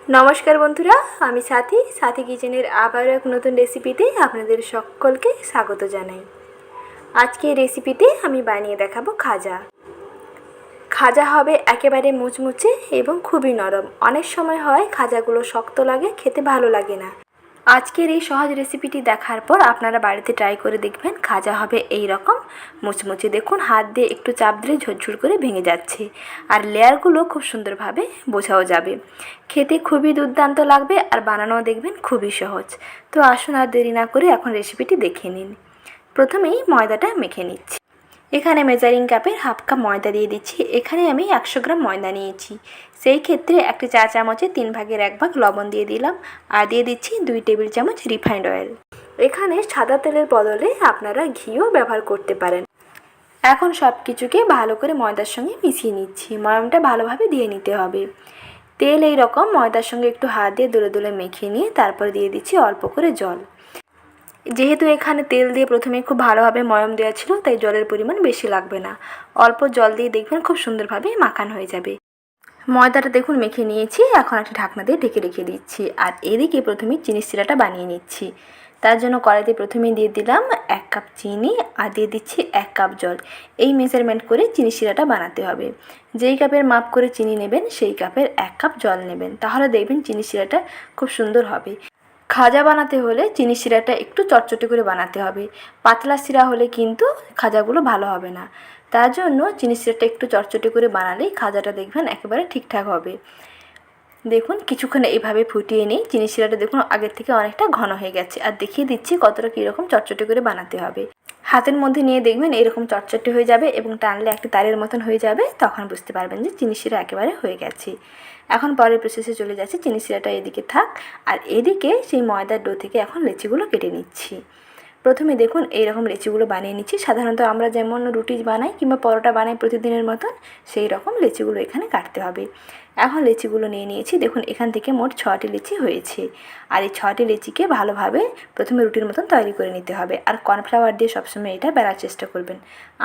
नमस्कार बंधुरा आमी साथी साथी किचेनेर आबारो एक नतून रेसिपिते आपनादेर सकलके स्वागत जानाई। आजके रेसिपिते आमी बानिये देखाबो खाजा। खाजा होबे एकेबारे मुचमुचे एबं खूबई नरम। अनेक समय हय खाजागुलो शक्त लागे, खेते भालो लागे ना। आजकेर এই সহজ রেসিপিটি দেখার পর আপনারা বাড়িতে ট্রাই করে দেখবেন। খাজা হবে এই রকম মুচমুচে। দেখুন হাত দিয়ে একটু চাপ দিলে ঝরঝর করে ভেঙে যাচ্ছে, আর লেয়ারগুলো খুব সুন্দরভাবে বোঝাও যাবে। খেতে খুবই দুর্দান্ত লাগবে আর বানানোও দেখবেন খুবই সহজ। তো আসুন আর দেরি না করে এখন রেসিপিটি দেখে নিন। প্রথমেই ময়দাটা মেখে নিচ্ছি। এখানে মেজারিং কাপের হাফ কাপ ময়দা দিয়ে দিচ্ছি। এখানে আমি 100 গ্রাম ময়দা নিয়েছি। সেই ক্ষেত্রে একটি চা চামচে 3 ভাগের 1 ভাগ লবণ দিয়ে দিলাম আর দিয়ে দিচ্ছি 2 টেবিল চামচ রিফাইন্ড অয়েল। এখানে সাদা তেলের বদলে আপনারা ঘিও ব্যবহার করতে পারেন। এখন সব কিছুকে ভালো করে ময়দার সঙ্গে মিশিয়ে নিচ্ছি। ময়ামটা ভালোভাবে দিয়ে নিতে হবে। তেল এই রকম ময়দার সঙ্গে একটু হাত দিয়ে দোলে দোলে মেখে নিয়ে তারপর দিয়ে দিচ্ছি অল্প করে জল। যেহেতু এখানে তেল দিয়ে প্রথমে খুব ভালোভাবে ময়াম দেওয়া ছিল, তাই জলের পরিমাণ বেশি লাগবে না। অল্প জল দিয়ে দেখবেন খুব সুন্দরভাবে মাখানো হয়ে যাবে। ময়দাটা দেখুন মেখে নিয়েছি। এখন একটা ঢাকনা দিয়ে ঢেকে রেখে দিচ্ছি। আর এদিকে প্রথমে চিনি শিরাটা বানিয়ে নিচ্ছি। তার জন্য কড়াইতে প্রথমে দিয়ে দিলাম 1 কাপ চিনি আর দিয়ে দিচ্ছি 1 কাপ জল। এই মেজারমেন্ট করে চিনি শিরাটা বানাতে হবে। যেই কাপের মাপ করে চিনি নেবেন সেই কাপের 1 কাপ জল নেবেন, তাহলে দেখবেন চিনি শিরাটা খুব সুন্দর হবে। খাজা বানাতে হলে চিনি শিরাটা একটু চটচটে করে বানাতে হবে। পাতলা শিরা হলে কিন্তু খাজাগুলো ভালো হবে না। তার জন্য চিনি শিরাটা একটু চটচটে করে বানালেই খাজাটা দেখবেন একেবারে ঠিকঠাক হবে। দেখুন কিছুক্ষণ এইভাবে ফুটিয়ে নিই। চিনি শিরাটা দেখুন আগের থেকে অনেকটা ঘন হয়ে গেছে। আর দেখিয়ে দিচ্ছি কতটা কীরকম চটচটে করে বানাতে হবে। হাতের মধ্যে নিয়ে দেখবেন এরকম চটচটে হয়ে যাবে এবং টানলে একটি তারের মতন হয়ে যাবে। তখন বুঝতে পারবেন যে চিনি শিরা একেবারে হয়ে গেছে। এখন পরের প্রসেসে চলে যাচ্ছে। চিনি শিরাটা এদিকে থাক আর এদিকে সেই ময়দার ডো থেকে এখন লেচিগুলো কেটে নিচ্ছি। প্রথমে দেখুন এইরকম লেচিগুলো বানিয়ে নিচ্ছি। সাধারণত আমরা যেমন রুটি বানাই কিংবা পরোটা বানাই প্রতিদিনের মতন, সেই রকম লেচিগুলো এখানে কাটতে হবে। এখন লেচিগুলো নিয়ে নিয়েছি। দেখুন এখান থেকে মোট 6টি লেচি হয়েছে। আর এই 6টি লেচিকে ভালোভাবে প্রথমে রুটির মতন তৈরি করে নিতে হবে। আর কর্নফ্লাওয়ার দিয়ে সবসময় এটা বেলার চেষ্টা করবেন।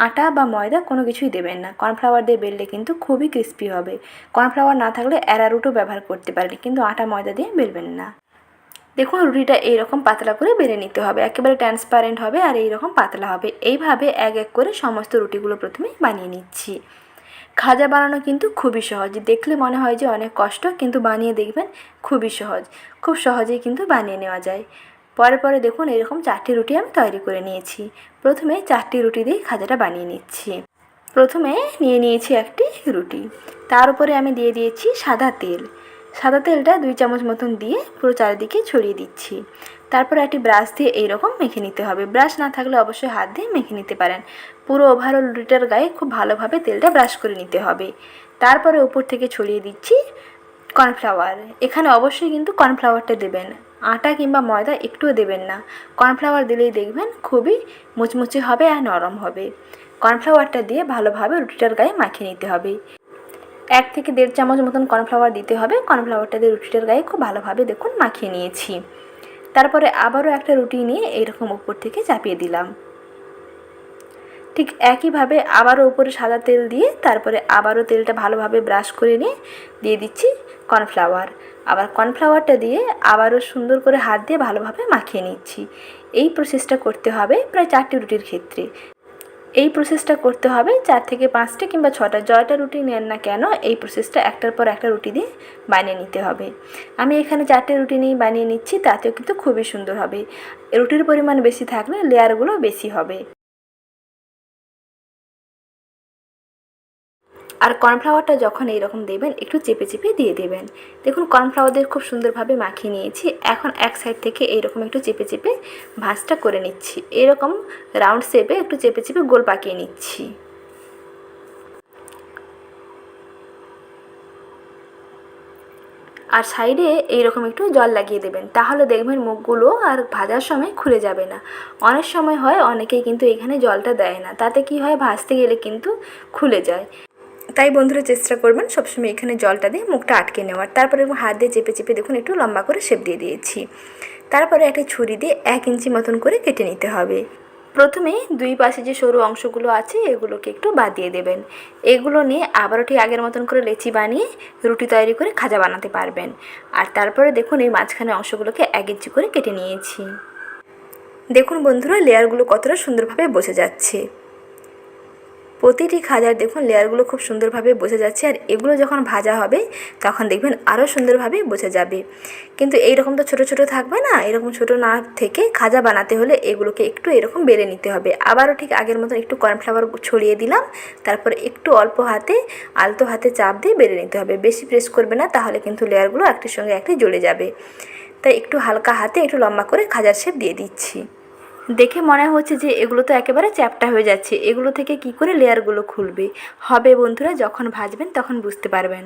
আটা বা ময়দা কোনো কিছুই দেবেন না। কর্নফ্লাওয়ার দিয়ে বেললে কিন্তু খুবই ক্রিস্পি হবে। কর্নফ্লাওয়ার না থাকলে অ্যারারুটও ব্যবহার করতে পারেন, কিন্তু আটা ময়দা দিয়ে বেলবেন না। দেখুন রুটিটা এইরকম পাতলা করে বেলে নিতে হবে। একেবারে ট্রান্সপারেন্ট হবে আর এইরকম পাতলা হবে। এইভাবে এক এক করে সমস্ত রুটিগুলো প্রথমে বানিয়ে নিচ্ছি। খাজা বানানো কিন্তু খুবই সহজ। দেখলে মনে হয় যে অনেক কষ্ট, কিন্তু বানিয়ে দেখবেন খুবই সহজ। খুব সহজেই কিন্তু বানিয়ে নেওয়া যায়। পরে পরে দেখুন এরকম 4টি রুটি আমি তৈরি করে নিয়েছি। প্রথমে 4টি রুটি দিয়ে খাজাটা বানিয়ে নিচ্ছি। প্রথমে নিয়ে নিয়েছি একটি রুটি, তার উপরে আমি দিয়ে দিয়েছি সাদা তেল। সাদা তেলটা 2 চামচ মতন দিয়ে পুরো চারিদিকে ছড়িয়ে দিচ্ছি। তারপর একটি ব্রাশ দিয়ে এইরকম মেখে নিতে হবে। ব্রাশ না থাকলে অবশ্যই হাত দিয়ে মেখে নিতে পারেন। পুরো ওভারঅল রুটিটার গায়ে খুব ভালোভাবে তেলটা ব্রাশ করে নিতে হবে। তারপরে উপর থেকে ছড়িয়ে দিচ্ছি কর্নফ্লাওয়ার। এখানে অবশ্যই কিন্তু কর্নফ্লাওয়ারটা দেবেন। আটা কিংবা ময়দা একটুও দেবেন না। কর্নফ্লাওয়ার দিলেই দেখবেন খুবই মুচমুচে হবে আর নরম হবে। কর্নফ্লাওয়ারটা দিয়ে ভালোভাবে রুটিটার গায়ে মাখিয়ে নিতে হবে। 1 থেকে 1.5 চামচ মতন কর্নফ্লাওয়ার দিতে হবে। কর্নফ্লাওয়ারটা দিয়ে রুটিটার গায়ে খুব ভালোভাবে দেখুন মাখিয়ে নিয়েছি। তারপরে আবারও একটা রুটি নিয়ে এইরকম উপর থেকে চাপিয়ে দিলাম। ঠিক একইভাবে আবারও উপরে সাদা তেল দিয়ে তারপরে আবারও তেলটা ভালোভাবে ব্রাশ করে নিয়ে দিয়ে দিচ্ছি কর্নফ্লাওয়ার। আবার কর্নফ্লাওয়ারটা দিয়ে আবারও সুন্দর করে হাত দিয়ে ভালোভাবে মাখিয়ে নিচ্ছি। এই প্রসেসটা করতে হবে প্রায় 4টি রুটির ক্ষেত্রে। এই প্রসেসটা করতে হবে 4 থেকে 5টা কিংবা 6টা, জয়টা রুটি নেন না কেন এই প্রসেসটা একটার পর একটা রুটি দিয়ে বানিয়ে নিতে হবে। আমি এখানে 4টে রুটি নিয়ে বানিয়ে নিচ্ছি, তাতেও কিন্তু খুবই সুন্দর হবে। রুটির পরিমাণ বেশি থাকলে লেয়ারগুলো বেশি হবে। আর কর্নফ্লাওয়ারটা যখন এইরকম দেবেন একটু চেপে চেপে দিয়ে দেবেন। দেখুন কর্নফ্লাওয়ার দিয়ে খুব সুন্দরভাবে মাখিয়ে নিয়েছি। এখন এক সাইড থেকে এইরকম একটু চেপে চেপে ভাঁজটা করে নিচ্ছি। এরকম রাউন্ড শেপে একটু চেপে চেপে গোল পাকিয়ে নিচ্ছি। আর সাইডে এইরকম একটু জল লাগিয়ে দেবেন, তাহলে দেখবেন মুখগুলো আর ভাজার সময় খুলে যাবে না। অনেক সময় হয় অনেকেই কিন্তু এখানে জলটা দেয় না, তাতে কি হয় ভাজতে গেলে কিন্তু খুলে যায়। তাই বন্ধুরা চেষ্টা করবেন সবসময় এখানে জলটা দিয়ে মুখটা আটকে নেওয়ার। তারপরে হাত দিয়ে চেপে চেপে দেখুন একটু লম্বা করে শেপ দিয়ে দিয়েছি। তারপরে একটা ছুরি দিয়ে 1 ইঞ্চি মতন করে কেটে নিতে হবে। প্রথমে দুই পাশে যে সরু অংশগুলো আছে এগুলোকে একটু বাদ দিয়ে দেবেন। এগুলো নিয়ে আবারও ঠিক আগের মতন করে লেচি বানিয়ে রুটি তৈরি করে খাজা বানাতে পারবেন। আর তারপরে দেখুন এই মাঝখানে অংশগুলোকে এক ইঞ্চি করে কেটে নিয়েছি। দেখুন বন্ধুরা, লেয়ারগুলো কতটা সুন্দরভাবে বসে যাচ্ছে। প্রতিটি খাজার দেখুন লেয়ারগুলো খুব সুন্দরভাবে বসে যাচ্ছে। আর এগুলো যখন ভাজা হবে তখন দেখবেন আরও সুন্দরভাবে বসে যাবে। কিন্তু এইরকম তো ছোট ছোট থাকবে না, এরকম ছোট না থেকে খাজা বানাতে হলে এগুলোকে একটু এরকম বেলে নিতে হবে। আবারও ঠিক আগের মতো একটু কর্নফ্লাওয়ার ছড়িয়ে দিলাম, তারপর একটু অল্প হাতে আলতো হাতে চাপ দিয়ে বেলে নিতে হবে। বেশি প্রেস করবে না, তাহলে কিন্তু লেয়ারগুলো একটির সঙ্গে একটি জ্বলে যাবে। তাই একটু হালকা হাতে একটু লম্বা করে খাজার শেপ দিয়ে দিচ্ছি। দেখে মনে হচ্ছে যে এগুলো তো একেবারে চ্যাপ্টা হয়ে যাচ্ছে, এগুলো থেকে কি করে লেয়ারগুলো খুলবে হবে বন্ধুরা, যখন ভাজবেন তখন বুঝতে পারবেন।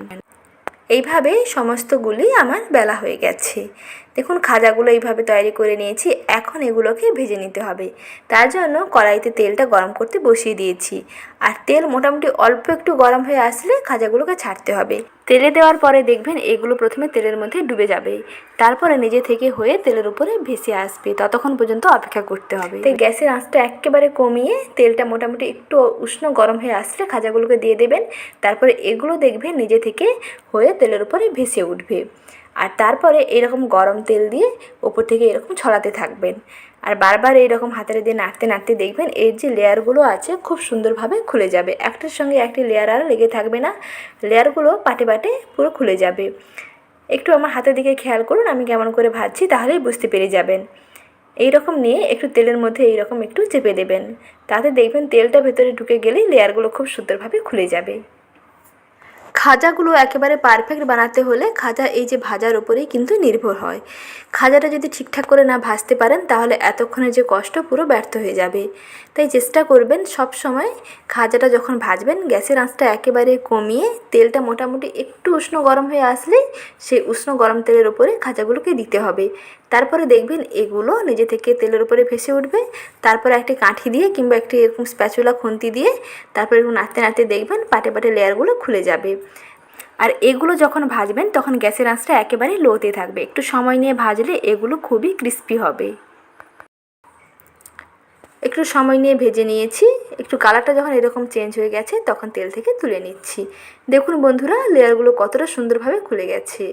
এইভাবে সমস্তগুলি আমার বেলা হয়ে গেছে। দেখুন খাজাগুলো এইভাবে তৈরি করে নিয়েছি। এখন এগুলোকে ভেজে নিতে হবে। তার জন্য কড়াইতে তেলটা গরম করতে বসিয়ে দিয়েছি। আর তেল মোটামুটি অল্প একটু গরম হয়ে আসলে খাজাগুলোকে ছাড়তে হবে। তেলে দেওয়ার পরে দেখবেন এগুলো প্রথমে তেলের মধ্যে ডুবে যাবে, তারপরে নিজে থেকে হয়ে তেলের উপরে ভেসে আসবে। ততক্ষণ পর্যন্ত অপেক্ষা করতে হবে। তাই গ্যাসের আঁচটা একেবারে কমিয়ে তেলটা মোটামুটি একটু উষ্ণ গরম হয়ে আসলে খাজাগুলোকে দিয়ে দেবেন। তারপরে এগুলো দেখবেন নিজে থেকে হয়ে তেলের উপরে ভেসে উঠবে। আর তারপরে এরকম গরম তেল দিয়ে ওপর থেকে এরকম ছড়াতে থাকবেন। আর বারবার এইরকম হাতের দিয়ে নাড়তে নাড়তে দেখবেন এর যে লেয়ারগুলো আছে খুব সুন্দরভাবে খুলে যাবে। একটার সঙ্গে একটি লেয়ার আর লেগে থাকবে না, লেয়ারগুলো পাটে পাটে পুরো খুলে যাবে। একটু আমার হাতের দিকে খেয়াল করুন আমি কেমন করে ভাজছি, তাহলেই বুঝতে পেরে যাবেন। এই রকম নিয়ে একটু তেলের মধ্যে এইরকম একটু চেপে দেবেন, তাতে দেখবেন তেলটা ভেতরে ঢুকে গেলেই লেয়ারগুলো খুব সুন্দরভাবে খুলে যাবে। খাজাগুলো একেবারে পারফেক্ট বানাতে হলে খাজা এই যে ভাজার উপরেই কিন্তু নির্ভর হয়। খাজাটা যদি ঠিকঠাক করে না ভাজতে পারেন তাহলে এতক্ষণে যে কষ্ট পুরো ব্যর্থ হয়ে যাবে। তাই চেষ্টা করবেন সব সময় খাজাটা যখন ভাজবেন গ্যাসের আঁচটা একেবারে কমিয়ে তেলটা মোটামুটি একটু উষ্ণ গরম হয়ে আসলেই সেই উষ্ণ গরম তেলের উপরে খাজাগুলোকে দিতে হবে। তারপরে দেখবেন এগুলো নিজে থেকে তেলের উপরে ভেসে উঠবে। তারপরে একটি কাঠি দিয়ে কিংবা একটি এরকম স্প্যাচুলা খুন্তি দিয়ে তারপরে একটু নাড়তে নাড়তে দেখবেন পাটে পাটে লেয়ারগুলো খুলে যাবে। আর এগুলো যখন ভাজবেন তখন গ্যাসের আঁচটা একেবারে লোতে থাকবে। একটু সময় নিয়ে ভাজলে এগুলো খুবই ক্রিস্পি হবে। একটু সময় নিয়ে ভেজে নিয়েছি। একটু কালারটা যখন এরকম চেঞ্জ হয়ে গেছে তখন তেল থেকে তুলে নিচ্ছি। দেখুন বন্ধুরা লেয়ারগুলো কতটা সুন্দরভাবে খুলে গেছে।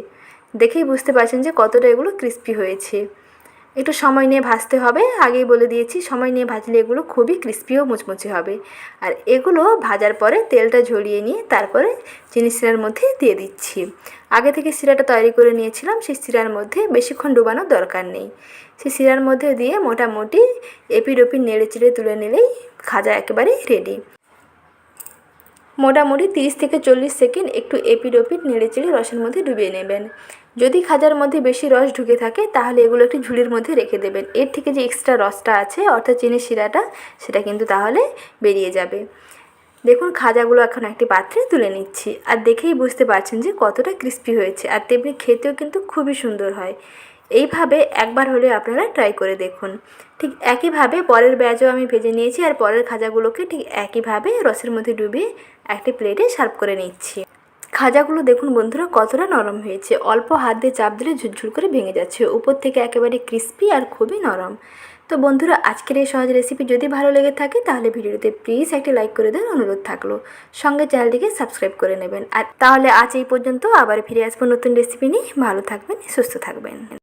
দেখেই বুঝতে পারছেন যে কতটা এগুলো ক্রিস্পি হয়েছে। একটু সময় নিয়ে ভাজতে হবে, আগেই বলে দিয়েছি সময় নিয়ে ভাজলে এগুলো খুবই ক্রিস্পি ও মুচমুচে হবে। আর এগুলো ভাজার পরে তেলটা ঝরিয়ে নিয়ে তারপরে চিনি শিরার মধ্যে দিয়ে দিচ্ছি। আগে থেকে শিরাটা তৈরি করে নিয়েছিলাম, সেই শিরার মধ্যে বেশিক্ষণ ডুবানোর দরকার নেই। সেই শিরার মধ্যে দিয়ে মোটামুটি এপিড ওপিড নেড়ে চেড়ে তুলে নিলেই খাজা একেবারে রেডি। মোটামুটি 30 থেকে 40 সেকেন্ড একটু এপিড ওপিড নেড়ে চেড়ে রসের মধ্যে ডুবিয়ে নেবেন। যদি খাজার মধ্যে বেশি রস ঢুকে থাকে তাহলে এগুলো একটি ঝুড়ির মধ্যে রেখে দেবেন। এর থেকে যে এক্সট্রা রসটা আছে অর্থাৎ চিনির শিরাটা সেটা কিন্তু তাহলে বেরিয়ে যাবে। দেখুন খাজাগুলো এখন একটি পাত্রে তুলে নিচ্ছি। আর দেখেই বুঝতে পারছেন যে কতটা ক্রিস্পি হয়েছে। আর তেমনি খেতেও কিন্তু খুবই সুন্দর হয়। এইভাবে একবার হলে আপনারা ট্রাই করে দেখুন। ঠিক একইভাবে পরের ব্যাচও আমি ভেজে নিয়েছি। আর পরের খাজাগুলোকে ঠিক একইভাবে রসের মধ্যে ডুবিয়ে একটি প্লেটে সার্ভ করে নিচ্ছি। খাজাগুলো দেখুন বন্ধুরা কতটা নরম হয়েছে। অল্প হাত দিয়ে চাপ দিলে ঝুরঝুর করে ভেঙে যাচ্ছে, উপর থেকে একেবারে ক্রিস্পি আর খুবই নরম। তো বন্ধুরা আজকের এই সহজ রেসিপি যদি ভালো লেগে থাকে তাহলে ভিডিওতে প্লিজ একটি লাইক করে দেওয়ার অনুরোধ থাকলো। সঙ্গে চ্যানেলটিকে সাবস্ক্রাইব করে নেবেন। আর তাহলে আজ এই পর্যন্ত, আবার ফিরে আসবো নতুন রেসিপি নিয়ে। ভালো থাকবেন, সুস্থ থাকবেন।